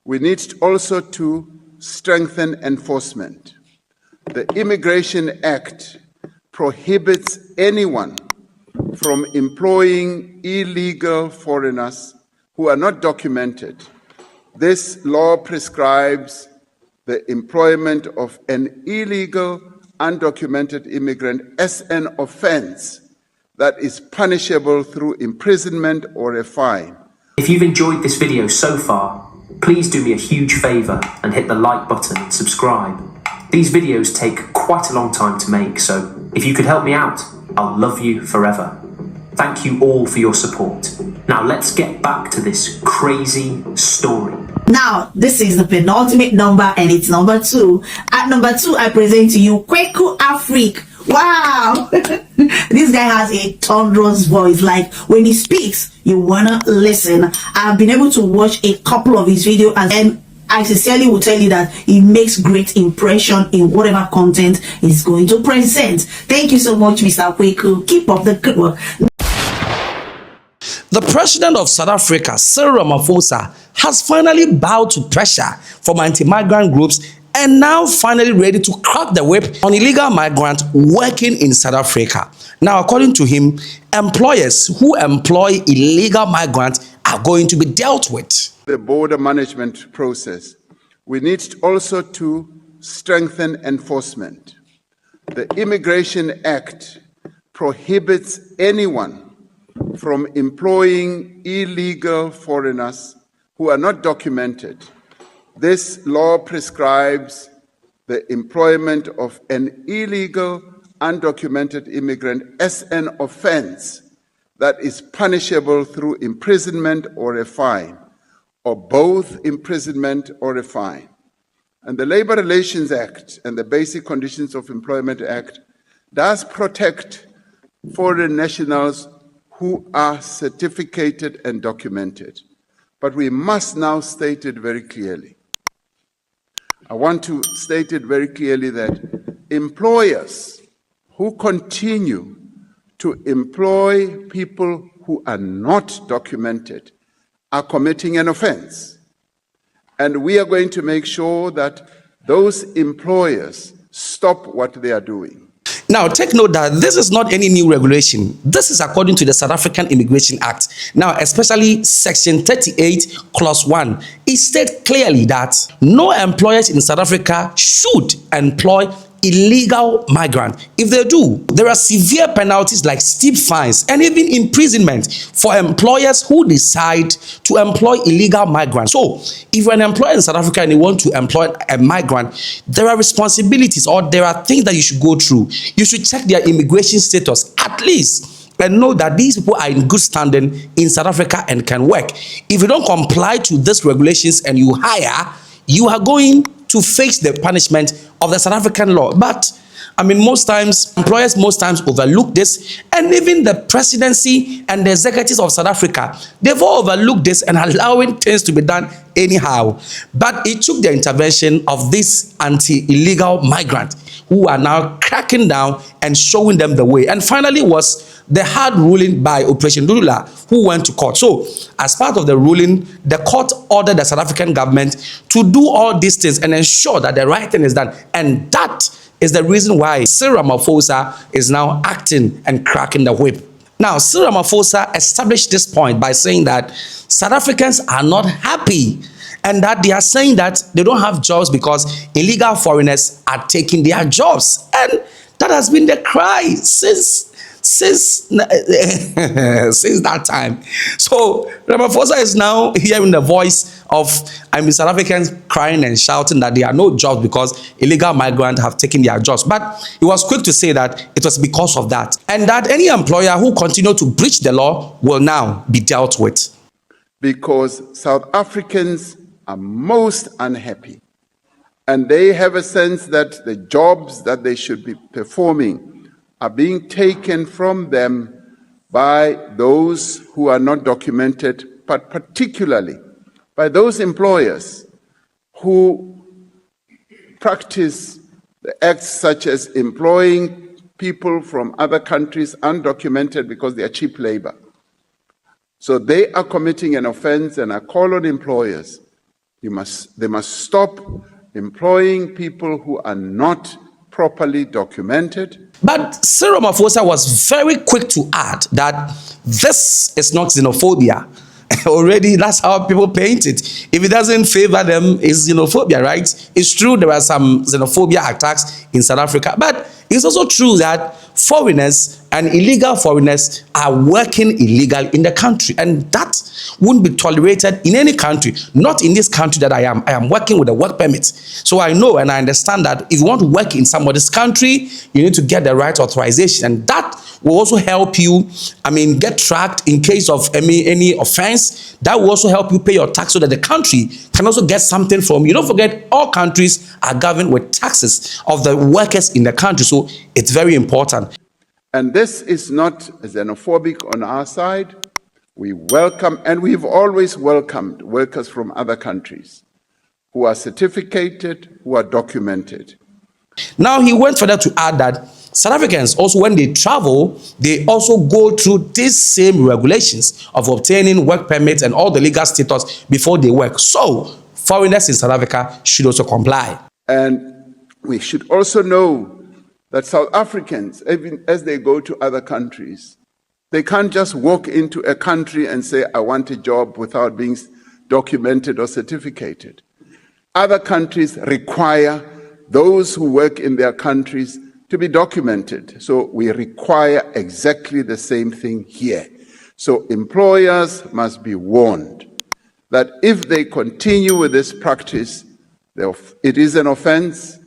We need also to strengthen enforcement. The Immigration Act prohibits anyone from employing illegal foreigners who are not documented. This law prescribes the employment of an illegal, undocumented immigrant as an offense that is punishable through imprisonment or a fine. If you've enjoyed this video so far, please do me a huge favor and hit the like button and subscribe. These videos take quite a long time to make, so if you could help me out, I'll love you forever. Thank you all for your support. Now let's get back to this crazy story. Now, this is the penultimate number and it's number 2. At number 2, I present to you KwekuAfrica. Wow! This guy has a thunderous voice. Like, when he speaks, you wanna listen. I've been able to watch a couple of his videos and I sincerely will tell you that he makes great impression in whatever content he's going to present. Thank you so much, Mr. Kweku. Keep up the good work. The president of South Africa, Cyril Ramaphosa, has finally bowed to pressure from anti-migrant groups and now finally ready to crack the whip on illegal migrants working in South Africa. Now, according to him, employers who employ illegal migrants are going to be dealt with. The border management process. We need also to strengthen enforcement. The Immigration Act prohibits anyone from employing illegal foreigners who are not documented. This law prescribes the employment of an illegal, undocumented immigrant as an offense that is punishable through imprisonment or a fine, or both imprisonment or a fine. And the Labor Relations Act and the Basic Conditions of Employment Act does protect foreign nationals who are certificated and documented. But we must now state it very clearly. I want to state it very clearly that employers who continue to employ people who are not documented are committing an offense. And we are going to make sure that those employers stop what they are doing. Now, take note that this is not any new regulation. This is according to the South African Immigration Act. Now, especially Section 38, Clause 1. It states clearly that no employers in South Africa should employ illegal migrants. If they do, there are severe penalties like steep fines and even imprisonment for employers who decide to employ illegal migrants. So, if you're an employer in South Africa and you want to employ a migrant, there are responsibilities or there are things that you should go through. You should check their immigration status at least and know that these people are in good standing in South Africa and can work. If you don't comply to these regulations and you hire, you are going to face the punishment of the South African law. But I mean, most times, employers overlook this, and even the presidency and the executives of South Africa, they've all overlooked this and allowing things to be done anyhow. But it took the intervention of these anti-illegal migrants who are now cracking down and showing them the way. And finally was the hard ruling by Operation Dudula, who went to court. So, as part of the ruling, the court ordered the South African government to do all these things and ensure that the right thing is done. And that is the reason why Cyril Ramaphosa is now acting and cracking the whip. Now, Cyril Ramaphosa established this point by saying that South Africans are not happy and that they are saying that they don't have jobs because illegal foreigners are taking their jobs. And that has been the cry since that time. So Ramaphosa is now hearing the voice of South Africans crying and shouting that there are no jobs because illegal migrants have taken their jobs. But he was quick to say that it was because of that, and that any employer who continues to breach the law will now be dealt with. Because South Africans are most unhappy, and they have a sense that the jobs that they should be performing are being taken from them by those who are not documented, but particularly by those employers who practice the acts such as employing people from other countries undocumented because they are cheap labor. So they are committing an offense, and I call on employers, They must stop employing people who are not properly documented. But Cyril Ramaphosa was very quick to add that this is not xenophobia. Already, that's how people paint it. If it doesn't favor them, it's xenophobia, right? It's true there are some xenophobia attacks in South Africa, but it's also true that foreigners and illegal foreigners are working illegal in the country, and that wouldn't be tolerated in any country, not in this country that I am. I am working with a work permit. So I know and I understand that if you want to work in somebody's country, you need to get the right authorization, and that will also help you, get tracked in case of any offense. That will also help you pay your tax so that the country can also get something from you. Don't forget, all countries are governed with taxes of the workers in the country, so it's very important. And this is not xenophobic on our side. We welcome, and we've always welcomed workers from other countries who are certificated, who are documented. Now, he went further to add that South Africans also, when they travel, they also go through these same regulations of obtaining work permits and all the legal status before they work. So, foreigners in South Africa should also comply. And we should also know that South Africans, even as they go to other countries, they can't just walk into a country and say, I want a job without being documented or certificated. Other countries require those who work in their countries to be documented. So we require exactly the same thing here. So employers must be warned that if they continue with this practice, it is an offense,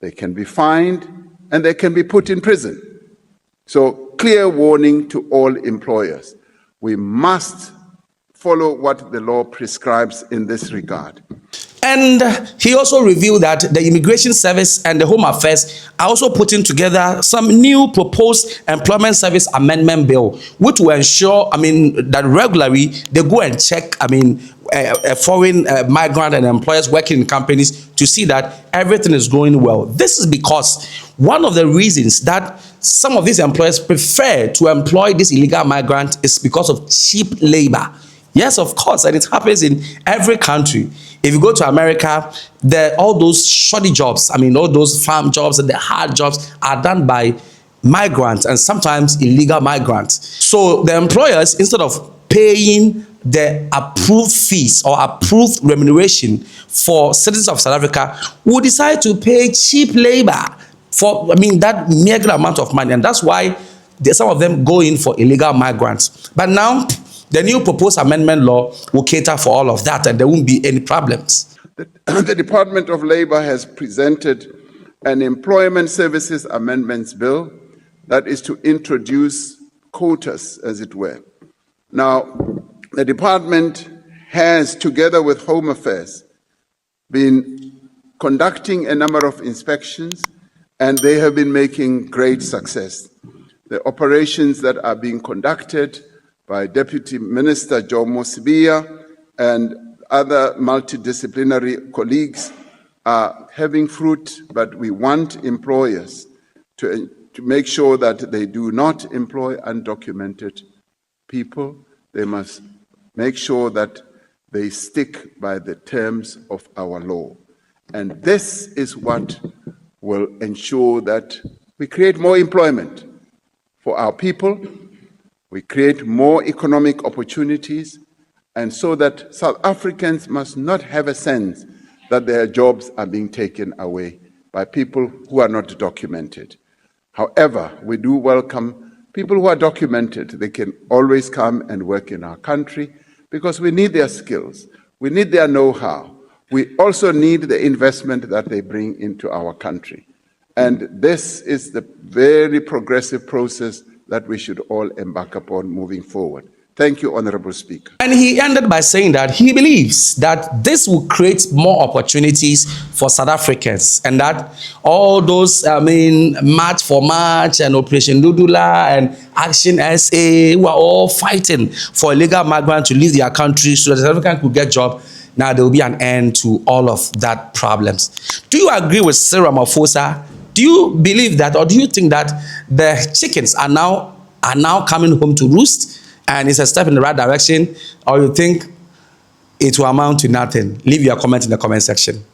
they can be fined, and they can be put in prison. So clear warning to all employers. We must follow what the law prescribes in this regard. And he also revealed that the Immigration Service and the Home Affairs are also putting together some new proposed employment service amendment bill, which will ensure, that regularly they go and check, a foreign migrant and employers working in companies to see that everything is going well. This is because one of the reasons that some of these employers prefer to employ this illegal migrant is because of cheap labor. Yes, of course, and it happens in every country. If you go to America, all those shoddy jobs, all those farm jobs and the hard jobs are done by migrants and sometimes illegal migrants. So the employers, instead of paying the approved fees or approved remuneration for citizens of South Africa, will decide to pay cheap labor for, that meager amount of money. And that's why some of them go in for illegal migrants. But now, the new proposed amendment law will cater for all of that, and there won't be any problems. The Department of Labor has presented an Employment Services Amendments Bill that is to introduce quotas, as it were. Now, the department has, together with Home Affairs, been conducting a number of inspections, and they have been making great success. The operations that are being conducted by Deputy Minister Jomo Sibiya and other multidisciplinary colleagues are having fruit, but we want employers to make sure that they do not employ undocumented people. They must make sure that they stick by the terms of our law. And this is what will ensure that we create more employment for our people, we create more economic opportunities, and so that South Africans must not have a sense that their jobs are being taken away by people who are not documented. However, we do welcome people who are documented. They can always come and work in our country because we need their skills, we need their know-how. We also need the investment that they bring into our country. And this is the very progressive process that we should all embark upon moving forward. Thank you, Honorable Speaker. And he ended by saying that he believes that this will create more opportunities for South Africans, and that all those, March for March and Operation Dudula and Action SA, who are all fighting for illegal migrants to leave their country so that South Africans could get jobs. Now there will be an end to all of that problems. Do you agree with Cyril Ramaphosa? Do you believe that, or do you think that the chickens are now coming home to roost and it's a step in the right direction, or you think it will amount to nothing. Leave your comment in the comment section.